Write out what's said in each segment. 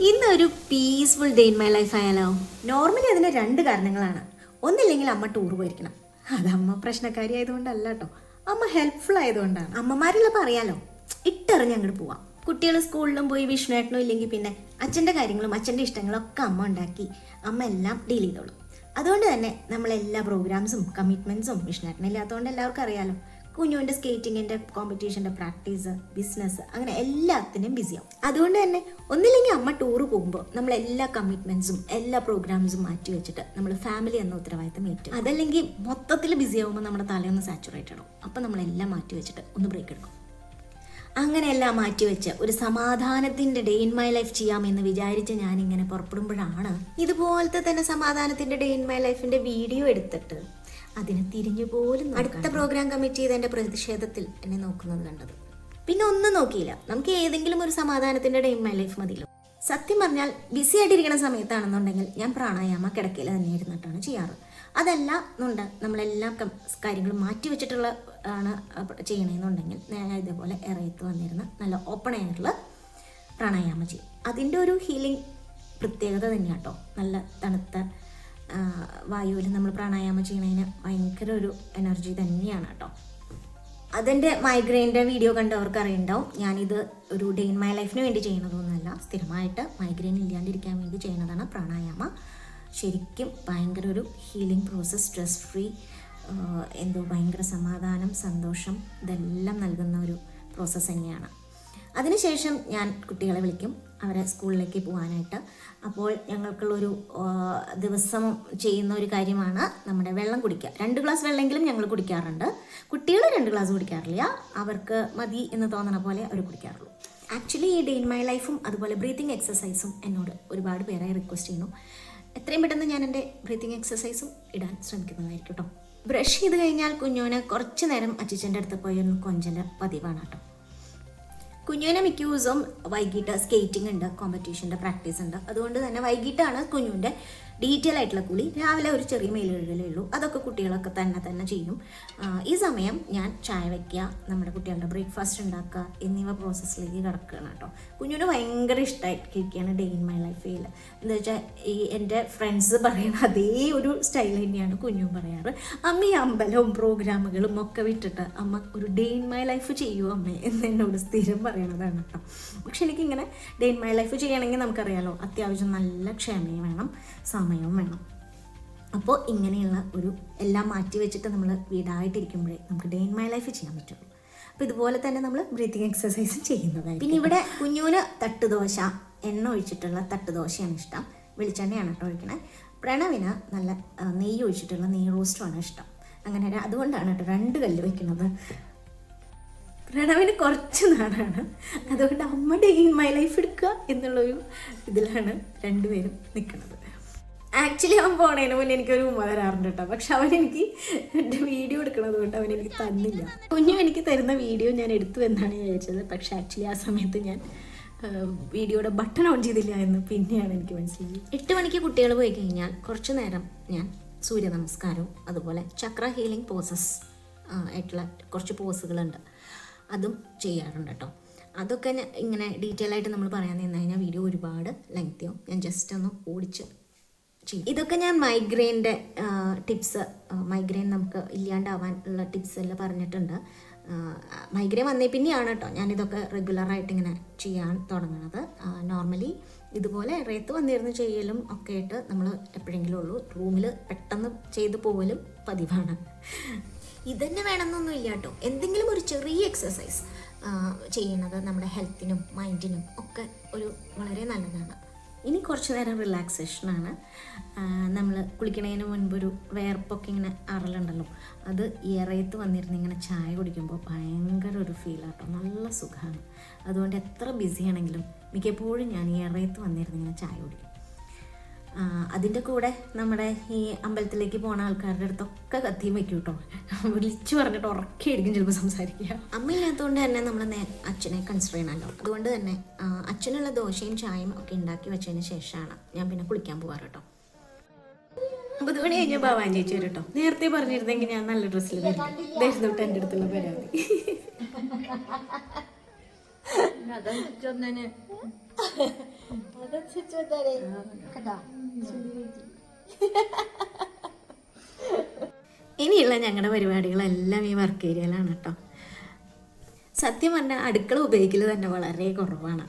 ഇന്നൊരു peaceful day in my life ആയാലോ? Normally അതിന് രണ്ട് കാരണങ്ങളാണ്. ഒന്നില്ലെങ്കിൽ അമ്മ ടൂർ പോയിരിക്കണം. അത് അമ്മ പ്രശ്നക്കാരി ആയതുകൊണ്ടല്ല കേട്ടോ, അമ്മ ഹെൽപ്ഫുൾ ആയതുകൊണ്ടാണ്. അമ്മമാരുള്ളപ്പോൾ അറിയാലോ, ഇട്ടെറിഞ്ഞ് അങ്ങോട്ട് പോവാം. കുട്ടികൾ സ്കൂളിലും പോയി വിഷ്ണുവേട്ടനും ഇല്ലെങ്കിൽ പിന്നെ അച്ഛൻ്റെ കാര്യങ്ങളും അച്ഛൻ്റെ ഇഷ്ടങ്ങളും ഒക്കെ അമ്മ ഉണ്ടാക്കി അമ്മ എല്ലാം ഡീൽ ചെയ്തോളും. അതുകൊണ്ട് തന്നെ നമ്മളെല്ലാ പ്രോഗ്രാംസും കമ്മിറ്റ്മെൻറ്റ്സും വിഷ്ണുവേട്ടനില്ലാത്തതുകൊണ്ട് എല്ലാവർക്കും അറിയാലോ, കുഞ്ഞുവിൻ്റെ സ്കേറ്റിങ്ങിൻ്റെ കോമ്പറ്റീഷൻ്റെ പ്രാക്ടീസ്, ബിസിനസ്, അങ്ങനെ എല്ലാത്തിനും ബിസിയാവും. അതുകൊണ്ട് തന്നെ ഒന്നില്ലെങ്കിൽ അമ്മ ടൂറ് പോകുമ്പോൾ നമ്മൾ എല്ലാ കമ്മിറ്റ്മെൻറ്റ്സും എല്ലാ പ്രോഗ്രാംസും മാറ്റി വെച്ചിട്ട് നമ്മൾ ഫാമിലി എന്ന ഉത്തരവാദിത്തം ഏറ്റു. അതല്ലെങ്കിൽ മൊത്തത്തിൽ ബിസി ആകുമ്പോൾ നമ്മുടെ തലയൊന്ന് സാച്ചുറേറ്റ് ആവും. അപ്പം നമ്മളെല്ലാം മാറ്റി വെച്ചിട്ട് ഒന്ന് ബ്രേക്ക് എടുക്കും. അങ്ങനെയെല്ലാം മാറ്റിവെച്ച് ഒരു സമാധാനത്തിൻ്റെ ഡേ ഇൻ മൈ ലൈഫ് ചെയ്യാമെന്ന് വിചാരിച്ച് ഞാനിങ്ങനെ പുറപ്പെടുമ്പോഴാണ് ഇതുപോലത്തെ തന്നെ സമാധാനത്തിൻ്റെ ഡേ ഇൻ മൈ ലൈഫിൻ്റെ വീഡിയോ എടുത്തിട്ട് അതിന് തിരിഞ്ഞു പോലും അടുത്ത പ്രോഗ്രാം കമ്മിറ്റ് ചെയ്ത് എൻ്റെ പ്രതിഷേധത്തിൽ എന്നെ നോക്കുന്നത് കണ്ടത്. പിന്നെ ഒന്നും നോക്കിയില്ല, നമുക്ക് ഏതെങ്കിലും ഒരു സമാധാനത്തിൻ്റെ ഡേ ഇൻ മൈ ലൈഫ് മതിയല്ലോ. സത്യം പറഞ്ഞാൽ ബിസി ആയിട്ടിരിക്കുന്ന സമയത്താണെന്നുണ്ടെങ്കിൽ ഞാൻ പ്രാണായാമ കിടക്കയിൽ തന്നെ ഇരുന്നിട്ടാണ് ചെയ്യാറ്. അതല്ല എന്നുണ്ട് നമ്മളെല്ലാ കാര്യങ്ങളും മാറ്റി വെച്ചിട്ടുള്ള ആണ് ചെയ്യണമെന്നുണ്ടെങ്കിൽ ഞാൻ ഇതേപോലെ ഇറയത്ത് വന്നിരുന്ന് നല്ല ഓപ്പൺ എയറിൽ പ്രാണായാമം ചെയ്യും. അതിൻ്റെ ഒരു ഹീലിംഗ് പ്രത്യേകത തന്നെയാണ് കേട്ടോ. നല്ല തണുത്ത വായുവിൽ നമ്മൾ പ്രാണായാമം ചെയ്യണതിന് ഭയങ്കര ഒരു എനർജി തന്നെയാണ് കേട്ടോ. അതിൻ്റെ മൈഗ്രെയിൻ്റെ വീഡിയോ കണ്ടവർക്ക് അറിയുണ്ടാവും. ഞാനിത് ഒരു ഡേ ഇൻ മൈ ലൈഫിന് വേണ്ടി ചെയ്യുന്നതൊന്നുമല്ല, സ്ഥിരമായിട്ട് മൈഗ്രെയിൻ ഇല്ലാണ്ടിരിക്കാൻ വേണ്ടി ചെയ്യുന്നതാണ് പ്രാണായാമ. ശരിക്കും ഭയങ്കര ഒരു ഹീലിംഗ് പ്രോസസ്സ്, സ്ട്രെസ് ഫ്രീ, എന്തോ ഭയങ്കര സമാധാനം, സന്തോഷം ഇതെല്ലാം നൽകുന്ന ഒരു പ്രോസസ്സ് തന്നെയാണ്. അതിനുശേഷം ഞാൻ കുട്ടികളെ വിളിക്കും, അവരെ സ്കൂളിലേക്ക് പോകാനായിട്ട്. അപ്പോൾ ഞങ്ങൾക്കുള്ളൊരു ദിവസം ചെയ്യുന്ന ഒരു കാര്യമാണ് നമ്മുടെ വെള്ളം കുടിക്കുക. 2 ഗ്ലാസ് വെള്ളമെങ്കിലും ഞങ്ങൾ കുടിക്കാറുണ്ട്. കുട്ടികൾ 2 ഗ്ലാസ് കുടിക്കാറില്ല, അവർക്ക് മതി എന്ന് തോന്നണ പോലെ അവർ കുടിക്കാറുള്ളൂ. ആക്ച്വലി ഈ ഡേ ഇൻ മൈ ലൈഫും അതുപോലെ ബ്രീത്തിങ് എക്സസൈസും എന്നോട് ഒരുപാട് പേരെ റിക്വസ്റ്റ് ചെയ്യുന്നു. എത്രയും പെട്ടെന്ന് ഞാൻ എൻ്റെ ബ്രീത്തിങ് എക്സസൈസും ഇടാൻ ശ്രമിക്കുന്നതായിരിക്കും കേട്ടോ. ബ്രഷ് ചെയ്ത് കഴിഞ്ഞാൽ കുഞ്ഞുവിനെ കുറച്ച് നേരം അച്ചിച്ചൻ്റെ അടുത്ത് പോയി ഒന്ന് കൊഞ്ചൻ്റെ പതിവാണ് കേട്ടോ. കുഞ്ഞുവിനെ മിക്ക ദിവസവും വൈകിട്ട് സ്കേറ്റിംഗ് ഉണ്ട്, കോമ്പറ്റീഷൻ്റെ പ്രാക്ടീസ് ഉണ്ട്. അതുകൊണ്ട് തന്നെ വൈകിട്ടാണ് കുഞ്ഞുവിൻ്റെ ഡീറ്റെയിൽ ആയിട്ടുള്ള കുളി. രാവിലെ ഒരു ചെറിയ മേലെഴുകലേ ഉള്ളൂ, അതൊക്കെ കുട്ടികളൊക്കെ തന്നെ ചെയ്യും. ഈ സമയം ഞാൻ ചായ വയ്ക്കുക, നമ്മുടെ കുട്ടികളുടെ ബ്രേക്ക്ഫാസ്റ്റ് ഉണ്ടാക്കുക എന്നിവ പ്രോസസ്സിലേക്ക് കിടക്കുകയാണ് കേട്ടോ. കുഞ്ഞുവിന് ഭയങ്കര ഇഷ്ടമായിട്ടിരിക്കുകയാണ് ഡേ ഇൻ മൈ ലൈഫിൽ. എന്താ വെച്ചാൽ ഈ എൻ്റെ ഫ്രണ്ട്സ് പറയുന്ന അതേ ഒരു സ്റ്റൈൽ തന്നെയാണ് കുഞ്ഞു പറയാറ്. അമ്മ ഈ അമ്പലവും പ്രോഗ്രാമുകളും ഒക്കെ വിട്ടിട്ട് അമ്മ ഒരു ഡേ ഇൻ മൈ ലൈഫ് ചെയ്യൂ അമ്മ എന്ന് എന്നോട് സ്ഥിരം പറയണതാണ് കേട്ടോ. പക്ഷെ എനിക്കിങ്ങനെ ഡേ ഇൻ മൈ ലൈഫ് ചെയ്യണമെങ്കിൽ നമുക്കറിയാലോ, അത്യാവശ്യം നല്ല ക്ഷമയും വേണം, സമയവും വേണം. അപ്പോൾ ഇങ്ങനെയുള്ള ഒരു എല്ലാം മാറ്റി വെച്ചിട്ട് നമ്മൾ വീടായിട്ടിരിക്കുമ്പോഴേ നമുക്ക് ഡേ ഇൻ മൈ ലൈഫ് ചെയ്യാൻ പറ്റുള്ളൂ. അപ്പോൾ ഇതുപോലെ തന്നെ നമ്മൾ ബ്രീത്തിങ് എക്സസൈസും ചെയ്യുന്നതായി. പിന്നെ ഇവിടെ കുഞ്ഞൂന് തട്ടുദോശ, എണ്ണ ഒഴിച്ചിട്ടുള്ള തട്ടുദോശയാണ് ഇഷ്ടം, വെളിച്ചെണ്ണയാണ് കേട്ടോ ഒഴിക്കണേ. പ്രണവിന് നല്ല നെയ്യ് ഒഴിച്ചിട്ടുള്ള നെയ്യ് റോസ്റ്റുമാണ് ഇഷ്ടം. അങ്ങനെ അതുകൊണ്ടാണ് കേട്ടോ 2 കല്ല് വയ്ക്കുന്നത്. പ്രണവിന് കുറച്ച് നാടാണ്, അതുകൊണ്ട് അമ്മ ഡേ ഇൻ മൈ ലൈഫ് എടുക്കുക എന്നുള്ളൊരു ഇതിലാണ് 2 പേരും നിൽക്കുന്നത്. ആക്ച്വലി അവൻ പോണതിന് മുന്നേ എനിക്കൊരു ഉമ്മ തരാറുണ്ട് കേട്ടോ. പക്ഷെ അവൻ എനിക്ക് എൻ്റെ വീഡിയോ എടുക്കുന്നത് കൊണ്ട് അവൻ എനിക്ക് തന്നില്ല. കുഞ്ഞു എനിക്ക് തരുന്ന വീഡിയോ ഞാൻ എടുത്തു എന്നാണ് വിചാരിച്ചത്. പക്ഷെ ആക്ച്വലി ആ സമയത്ത് ഞാൻ വീഡിയോയുടെ ബട്ടൺ ഓൺ ചെയ്തില്ല എന്ന് പിന്നെയാണ് എനിക്ക് മനസ്സിലായി. 8 മണിക്ക് കുട്ടികൾ പോയി കഴിഞ്ഞാൽ കുറച്ച് നേരം ഞാൻ സൂര്യ നമസ്കാരവും അതുപോലെ ചക്ര ഹീലിംഗ് പോസസ് ആയിട്ടുള്ള കുറച്ച് പോസുകളുണ്ട്, അതും ചെയ്യാറുണ്ട് കേട്ടോ. അതൊക്കെ ഇങ്ങനെ ഡീറ്റെയിൽ ആയിട്ട് നമ്മൾ പറയാൻ നിന്ന് കഴിഞ്ഞാൽ വീഡിയോ ഒരുപാട് ലെങ്തിയാവും. ഞാൻ ജസ്റ്റ് ഒന്ന് ഓടിച്ച് ചെയ്യും. ഇതൊക്കെ ഞാൻ മൈഗ്രെയിൻ്റെ ടിപ്സ്, മൈഗ്രെയിൻ നമുക്ക് ഇല്ലാണ്ടാവാൻ ഉള്ള ടിപ്സ് എല്ലാം പറഞ്ഞിട്ടുണ്ട്. മൈഗ്രെയിൻ വന്നേ പിന്നെയാണ് കേട്ടോ ഞാനിതൊക്കെ റെഗുലറായിട്ട് ഇങ്ങനെ ചെയ്യാൻ തുടങ്ങുന്നത്. നോർമലി ഇതുപോലെ റേത്ത് വന്നിരുന്ന് ചെയ്യലും ഒക്കെ ആയിട്ട് നമ്മൾ എപ്പോഴെങ്കിലും ഉള്ളൂ, റൂമിൽ പെട്ടെന്ന് ചെയ്ത് പോകലും പതിവാണ്. ഇതന്നെ വേണമെന്നൊന്നും ഇല്ല കേട്ടോ, എന്തെങ്കിലും ഒരു ചെറിയ എക്സസൈസ് ചെയ്യുന്നത് നമ്മുടെ ഹെൽത്തിനും മൈൻഡിനും ഒക്കെ ഒരു വളരെ നല്ലതാണ്. ഇനി കുറച്ച് നേരം റിലാക്സേഷനാണ്. നമ്മൾ കുളിക്കണതിന് മുൻപൊരു വേർപ്പൊക്കെ ഇങ്ങനെ അറലുണ്ടല്ലോ, അത് ഇറയത്ത് വന്നിരുന്ന് ഇങ്ങനെ ചായ കുടിക്കുമ്പോൾ ഭയങ്കര ഒരു ഫീലാട്ടോ, നല്ല സുഖമാണ്. അതുകൊണ്ട് എത്ര ബിസി ആണെങ്കിലും മിക്കപ്പോഴും ഞാൻ ഇറയത്ത് വന്നിരുന്ന് ഇങ്ങനെ ചായ കുടിക്കും. അതിൻ്റെ കൂടെ നമ്മുടെ ഈ അമ്പലത്തിലേക്ക് പോണ ആൾക്കാരുടെ അടുത്തൊക്കെ കത്തിയും വയ്ക്കും കേട്ടോ. വിളിച്ചു പറഞ്ഞിട്ട് ഉറക്കെയായിരിക്കും ചിലപ്പോൾ സംസാരിക്കുക. അമ്മയില്ലാത്തതുകൊണ്ട് തന്നെ നമ്മൾ അച്ഛനെ കൺസിഡർ ചെയ്യണമല്ലോ. അതുകൊണ്ട് തന്നെ അച്ഛനുള്ള ദോശയും ചായയും ഒക്കെ ഉണ്ടാക്കി വെച്ചതിന് ശേഷമാണ് ഞാൻ പിന്നെ കുളിക്കാൻ പോകാറ് കേട്ടോ. 9 മണി കഴിഞ്ഞാൽ ഭവാൻ ചേച്ചി വരും കേട്ടോ. നേരത്തെ പറഞ്ഞിരുന്നെങ്കിൽ ഞാൻ നല്ല ഡ്രസ്സിൽ വരും. തൊട്ട് എൻ്റെ അടുത്തുള്ള പരാതി. അതെന്തിട്ടൊന്നിന് ഇനിയുള്ള ഞങ്ങളുടെ പരിപാടികളെല്ലാം ഈ വർക്ക് ഏരിയയിലാണ് കേട്ടോ. സത്യം പറഞ്ഞാൽ അടുക്കള ഉപയോഗിക്കൽ തന്നെ വളരെ കുറവാണ്.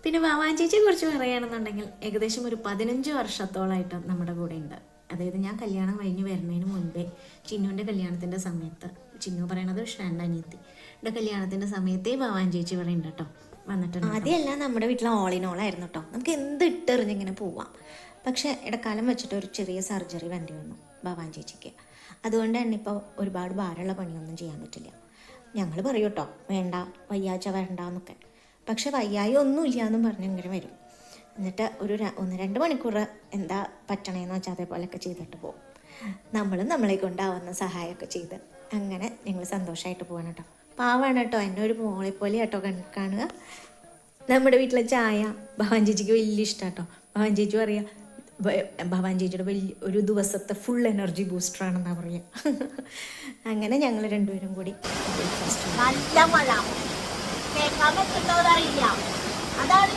പിന്നെ വാവാൻ ചേച്ചിയെ കുറിച്ച് പറയുകയാണെന്നുണ്ടെങ്കിൽ ഏകദേശം ഒരു 15 വർഷത്തോളമായിട്ട് നമ്മുടെ കൂടെ ഉണ്ട്. അതായത് ഞാൻ കല്യാണം കഴിഞ്ഞ് വരുന്നതിന് മുൻപേ ചിന്നുവിൻ്റെ കല്യാണത്തിൻ്റെ സമയത്ത്, ചിന്നു പറയണത് ഷ്രാൻ്റെ അനിയത്തിയുടെ കല്യാണത്തിൻ്റെ സമയത്തേ വാവാൻ ചേച്ചി ഇവിടെ ഉണ്ട് കേട്ടോ, വന്നിട്ടുണ്ട്. ആദ്യമല്ല നമ്മുടെ വീട്ടിൽ ഓളിനോളായിരുന്നു കേട്ടോ, നമുക്ക് എന്ത് ഇട്ടെറിഞ്ഞിങ്ങനെ പോവാം. പക്ഷേ ഇടക്കാലം വെച്ചിട്ട് ഒരു ചെറിയ സർജറി വേണ്ടി വന്നു ഭവാൻ ചേച്ചിക്ക്. അതുകൊണ്ട് തന്നെ ഇപ്പോൾ ഒരുപാട് ഭാരമുള്ള പണിയൊന്നും ചെയ്യാൻ പറ്റില്ല. ഞങ്ങൾ പറയും കേട്ടോ, വേണ്ട വയ്യാഴ്ച വരണ്ട എന്നൊക്കെ. പക്ഷെ വയ്യായി ഒന്നുമില്ല എന്നും പറഞ്ഞ് ഇങ്ങനെ വരും. എന്നിട്ട് ഒരു 1-2 മണിക്കൂർ എന്താ പറ്റണേന്ന് വെച്ചാൽ അതേപോലെയൊക്കെ ചെയ്തിട്ട് പോകും. നമ്മളും നമ്മളെ കൊണ്ടാവുന്ന സഹായമൊക്കെ ചെയ്ത് അങ്ങനെ ഞങ്ങൾ സന്തോഷമായിട്ട് പോകണം കേട്ടോ. പാവാണ് കേട്ടോ, എന്നെ ഒരു മോളെ പോലെ കേട്ടോ കാണുക. നമ്മുടെ വീട്ടിലെ ചായ ഭവാൻ ചേച്ചിക്ക് വലിയ ഇഷ്ടമാണ് കേട്ടോ. ഭവാൻ ചേച്ചി പറയാം, ഭവാൻ ചേച്ചിയുടെ വലിയ ഒരു ദിവസത്തെ ഫുൾ എനർജി ബൂസ്റ്ററാണെന്നാണ് പറയുക. അങ്ങനെ ഞങ്ങൾ രണ്ടുപേരും കൂടി നല്ല മഴ കേൾക്കാൻ പറ്റുന്നവരറിയില്ല. അതാണ്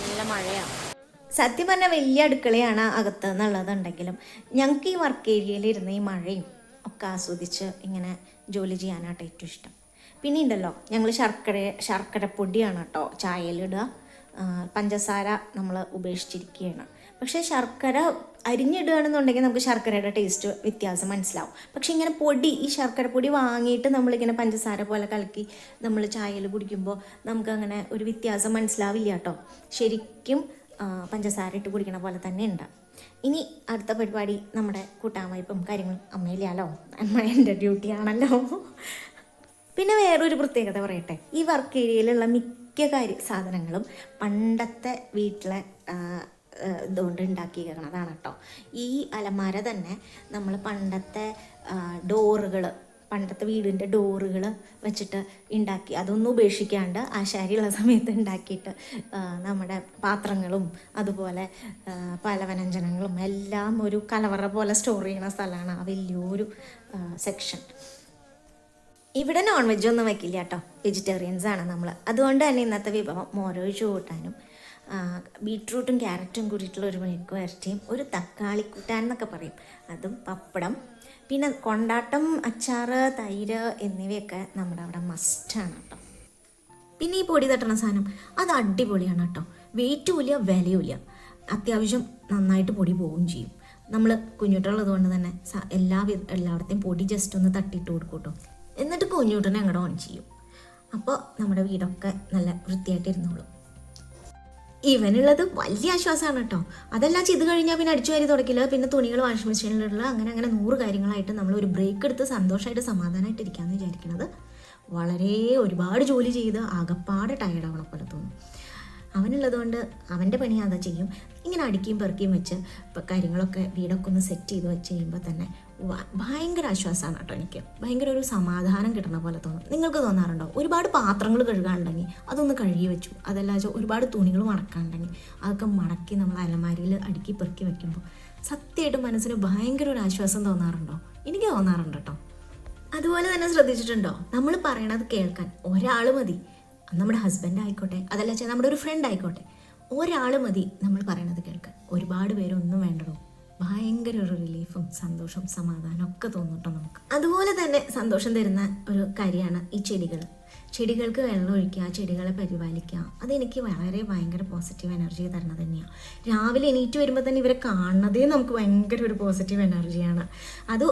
നല്ല മഴയാണ്. സത്യം പറഞ്ഞാൽ വലിയ അടുക്കളയാണ് അകത്ത് എന്നുള്ളതുണ്ടെങ്കിലും ഞങ്ങൾക്ക് ഈ വർക്ക് ഏരിയയിൽ ഇരുന്ന് ഈ മഴയും ഒക്കെ ആസ്വദിച്ച് ഇങ്ങനെ ജോലി ചെയ്യാനായിട്ട് ഏറ്റവും ഇഷ്ടം. പിന്നെ ഉണ്ടല്ലോ, ഞങ്ങൾ ശർക്കരപ്പൊടിയാണ് കേട്ടോ ചായയിലിടുക. പഞ്ചസാര നമ്മൾ ഉപേക്ഷിച്ചിരിക്കുകയാണ്. പക്ഷേ ശർക്കര അരിഞ്ഞിടുകയാണെന്നുണ്ടെങ്കിൽ നമുക്ക് ശർക്കരയുടെ ടേസ്റ്റ് വ്യത്യാസം മനസ്സിലാവും. പക്ഷേ ഇങ്ങനെ പൊടി, ഈ ശർക്കരപ്പൊടി വാങ്ങിയിട്ട് നമ്മളിങ്ങനെ പഞ്ചസാര പോലെ കലക്കി നമ്മൾ ചായയിൽ കുടിക്കുമ്പോൾ നമുക്കങ്ങനെ ഒരു വ്യത്യാസം മനസ്സിലാവില്ല കേട്ടോ. ശരിക്കും പഞ്ചസാര ഇട്ട് കുടിക്കണ പോലെ തന്നെ ഉണ്ട്. ഇനി അടുത്ത പരിപാടി നമ്മുടെ കൂട്ടായ്മയും കാര്യങ്ങളും അമ്മയില്ലാലോ, എൻ്റെ ഡ്യൂട്ടിയാണല്ലോ. പിന്നെ വേറൊരു പ്രത്യേകത പറയട്ടെ, ഈ വർക്ക് ഏരിയയിലുള്ള മിക്ക സാധനങ്ങളും പണ്ടത്തെ വീട്ടിലെ ഇതുകൊണ്ട് ഉണ്ടാക്കിയിരിക്കണതാണ് കേട്ടോ. ഈ അലമാര തന്നെ നമ്മൾ പണ്ടത്തെ ഡോറുകൾ, പണ്ടത്തെ വീടിൻ്റെ ഡോറുകൾ വെച്ചിട്ട് ഉണ്ടാക്കി, അതൊന്നും ഉപേക്ഷിക്കാണ്ട് ആശാരിയുള്ള സമയത്ത് ഉണ്ടാക്കിയിട്ട് നമ്മുടെ പാത്രങ്ങളും അതുപോലെ പലവ്യഞ്ജനങ്ങളും എല്ലാം ഒരു കലവറ പോലെ സ്റ്റോർ ചെയ്യുന്ന സ്ഥലമാണ് ആ വലിയൊരു സെക്ഷൻ. ഇവിടെ നോൺ വെജ് ഒന്നും വയ്ക്കില്ല കേട്ടോ, വെജിറ്റേറിയൻസാണ് നമ്മൾ. അതുകൊണ്ട് തന്നെ ഇന്നത്തെ വിഭവം മോരൊഴിച്ച് കൂട്ടാനും ബീട്രൂട്ടും ക്യാരറ്റും കൂടിയിട്ടുള്ള ഒരു മെഴുക്ക് വരട്ടിയും ഒരു തക്കാളി കൂട്ടാൻ എന്നൊക്കെ പറയും, അതും പപ്പടം, പിന്നെ കൊണ്ടാട്ടം, അച്ചാറ്, തൈര് എന്നിവയൊക്കെ നമ്മുടെ അവിടെ മസ്റ്റാണ് കേട്ടോ. പിന്നെ ഈ പൊടി തട്ടണ സാധനം അത് അടിപൊളിയാണ് കേട്ടോ, വെയിറ്റുമില്ല വിലയുമില്ല, അത്യാവശ്യം നന്നായിട്ട് പൊടി പോവുകയും ചെയ്യും. നമ്മൾ കുഞ്ഞുട്ടുള്ളത് കൊണ്ട് തന്നെ എല്ലായിടത്തെയും പൊടി ജസ്റ്റ് ഒന്ന് തട്ടിയിട്ട് കൊടുക്കും കേട്ടോ. എന്നിട്ട് കുഞ്ഞുട്ടനെ അങ്ങോട്ട് ഓൺ ചെയ്യും. അപ്പോൾ നമ്മുടെ വീടൊക്കെ നല്ല വൃത്തിയായിട്ട് ഇരുന്നോളും. ഇവനുള്ളത് വലിയ ആശ്വാസമാണ് കേട്ടോ. അതെല്ലാം ചെയ്ത് കഴിഞ്ഞാൽ പിന്നെ അടിച്ചു വാരി തുടക്കില്ല, പിന്നെ തുണികൾ വാഷിംഗ് മെഷീനിലുള്ള അങ്ങനെ 100 കാര്യങ്ങളായിട്ട് നമ്മൾ ഒരു ബ്രേക്ക് എടുത്ത് സന്തോഷമായിട്ട് സമാധാനമായിട്ട് ഇരിക്കാമെന്ന് വിചാരിക്കുന്നത് വളരെ ഒരുപാട് ജോലി ചെയ്ത് ആകപ്പാടെ ടയർഡാവണ പോലെ തോന്നും. അവനുള്ളത് കൊണ്ട് അവൻ്റെ പണി അതാ ചെയ്യും. ഇങ്ങനെ അടുക്കിയും പെറുക്കിയും വെച്ച് കാര്യങ്ങളൊക്കെ വീടൊക്കെ ഒന്ന് സെറ്റ് ചെയ്ത് വെച്ച് കഴിയുമ്പോൾ തന്നെ ഭയങ്കര ആശ്വാസമാണ് കേട്ടോ. എനിക്ക് ഭയങ്കര ഒരു സമാധാനം കിട്ടണ പോലെ തോന്നും. നിങ്ങൾക്ക് തോന്നാറുണ്ടോ? ഒരുപാട് പാത്രങ്ങൾ കഴുകാനുണ്ടെങ്കിൽ അതൊന്ന് കഴുകി വെച്ചു, അതല്ലാതെ ഒരുപാട് തുണികൾ മടക്കാനുണ്ടെങ്കിൽ അതൊക്കെ മടക്കി നമ്മൾ അലമാരിയിൽ അടുക്കി പെറുക്കി വെക്കുമ്പോൾ സത്യമായിട്ട് മനസ്സിന് ഭയങ്കര ഒരു ആശ്വാസം തോന്നാറുണ്ടോ? എനിക്ക് തോന്നാറുണ്ട് കേട്ടോ. അതുപോലെ തന്നെ ശ്രദ്ധിച്ചിട്ടുണ്ടോ, നമ്മൾ പറയണത് കേൾക്കാൻ ഒരാൾ മതി. നമ്മുടെ ഹസ്ബൻഡ് ആയിക്കോട്ടെ, അതല്ല വെച്ചാൽ നമ്മുടെ ഒരു ഫ്രണ്ട് ആയിക്കോട്ടെ, ഒരാൾ മതി നമ്മൾ പറയണത് കേൾക്കാൻ. ഒരുപാട് പേരൊന്നും വേണ്ടടോ. ഭയങ്കര ഒരു റിലീഫും സന്തോഷവും സമാധാനം ഒക്കെ തോന്നിട്ടോ നമുക്ക്. അതുപോലെ തന്നെ സന്തോഷം തരുന്ന ഒരു കാര്യമാണ് ഈ ചെടികൾ. ചെടികൾക്ക് വെള്ളം ഒഴിക്കുക, ചെടികളെ പരിപാലിക്കുക, അതെനിക്ക് വളരെ ഭയങ്കര പോസിറ്റീവ് എനർജി തരണത് തന്നെയാണ്. രാവിലെ എണീറ്റ് വരുമ്പോൾ തന്നെ ഇവരെ കാണുന്നതേ നമുക്ക് ഭയങ്കര ഒരു പോസിറ്റീവ് എനർജിയാണ്. അത്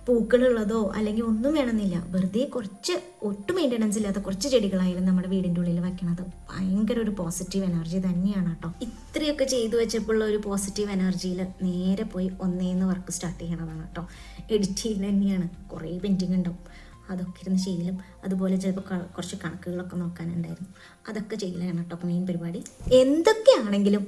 പൂക്കളുള്ളതോ അല്ലെങ്കിൽ ഒന്നും വേണമെന്നില്ല, വെറുതെ കുറച്ച് ഒട്ടും മെയിൻ്റനൻസ് ഇല്ലാത്ത കുറച്ച് ചെടികളായാലും നമ്മുടെ വീടിൻ്റെ ഉള്ളിൽ വെക്കണത് ഭയങ്കര ഒരു പോസിറ്റീവ് എനർജി തന്നെയാണ് കേട്ടോ. ഇത്രയൊക്കെ ചെയ്തു വെച്ചപ്പോഴുള്ള ഒരു പോസിറ്റീവ് എനർജിയിൽ നേരെ പോയി ഒന്നേന്ന് വർക്ക് സ്റ്റാർട്ട് ചെയ്യണതാണ് കേട്ടോ. എഡിറ്റ് ചെയ്യുന്നത് തന്നെയാണ്, കുറേ പെയിൻറ്റിങ് ഉണ്ടാവും, അതൊക്കെ ഇരുന്ന് ചെയ്യലും, അതുപോലെ ചിലപ്പോൾ കുറച്ച് കണക്കുകളൊക്കെ നോക്കാനുണ്ടായിരുന്നു, അതൊക്കെ ചെയ്യലാണ് കേട്ടോ മെയിൻ പരിപാടി. എന്തൊക്കെയാണെങ്കിലും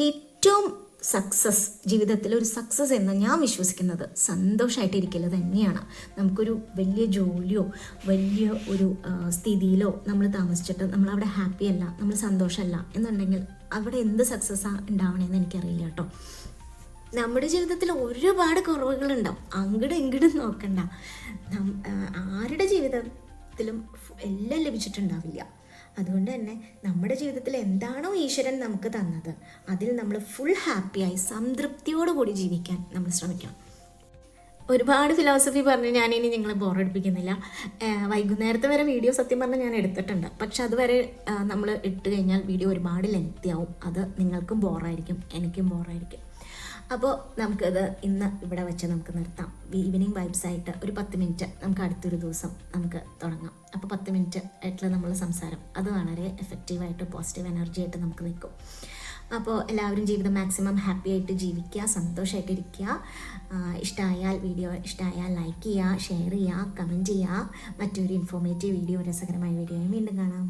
ഏറ്റവും സക്സസ്, ജീവിതത്തിൽ ഒരു സക്സസ് എന്ന് ഞാൻ വിശ്വസിക്കുന്നത് സന്തോഷമായിട്ടിരിക്കൽ തന്നെയാണ്. നമുക്കൊരു വലിയ ജോലിയോ വലിയ ഒരു സ്ഥിതിയിലോ നമ്മൾ താമസിച്ചിട്ട് നമ്മളവിടെ ഹാപ്പി അല്ല, നമ്മൾ സന്തോഷമല്ല എന്നുണ്ടെങ്കിൽ അവിടെ എന്ത് സക്സസ്സാണ് ഉണ്ടാവണേന്ന് എനിക്കറിയില്ല കേട്ടോ. നമ്മുടെ ജീവിതത്തിൽ ഒരുപാട് കുറവുകളുണ്ടാവും, അങ്ങോട്ടും ഇങ്ങോട്ടും നോക്കണ്ട. ആരുടെ ജീവിതം ജീവിതത്തിലും എല്ലാം ലഭിച്ചിട്ടുണ്ടാവില്ല. അതുകൊണ്ട് തന്നെ നമ്മുടെ ജീവിതത്തിൽ എന്താണോ ഈശ്വരൻ നമുക്ക് തന്നത് അതിൽ നമ്മൾ ഫുൾ ഹാപ്പിയായി സംതൃപ്തിയോടുകൂടി ജീവിക്കാൻ നമ്മൾ ശ്രമിക്കണം. ഒരുപാട് ഫിലോസഫി പറഞ്ഞ് ഞാനിനി നിങ്ങളെ ബോറടിപ്പിക്കുന്നില്ല. വൈകുന്നേരത്തെ വരെ വീഡിയോ സത്യം പറഞ്ഞാൽ ഞാൻ എടുത്തിട്ടുണ്ട്. പക്ഷെ അതുവരെ നമ്മൾ ഇട്ട് കഴിഞ്ഞാൽ വീഡിയോ ഒരുപാട് ലെങ്തി ആവും. അത് നിങ്ങൾക്കും ബോറായിരിക്കും, എനിക്കും ബോറായിരിക്കും. അപ്പോൾ നമുക്കത് ഇന്ന് ഇവിടെ വെച്ച് നമുക്ക് നിർത്താം. ഈവനിങ് വൈബ്സ് ആയിട്ട് ഒരു 10 മിനിറ്റ് നമുക്ക് അടുത്തൊരു ദിവസം നമുക്ക് തുടങ്ങാം. അപ്പോൾ 10 മിനിറ്റ് ആയിട്ടുള്ള നമ്മൾ സംസാരം അത് വളരെ എഫക്റ്റീവായിട്ട് പോസിറ്റീവ് എനർജി ആയിട്ട് നമുക്ക് നിൽക്കും. അപ്പോൾ എല്ലാവരും ജീവിതം മാക്സിമം ഹാപ്പി ആയിട്ട് ജീവിക്കുക, സന്തോഷമായിട്ടിരിക്കുക. വീഡിയോ ഇഷ്ടമായാൽ ലൈക്ക് ചെയ്യുക, ഷെയർ ചെയ്യുക, കമൻറ്റ് ചെയ്യുക. മറ്റൊരു ഇൻഫോർമേറ്റീവ് വീഡിയോ, രസകരമായ വീഡിയോയും വീണ്ടും കാണാം.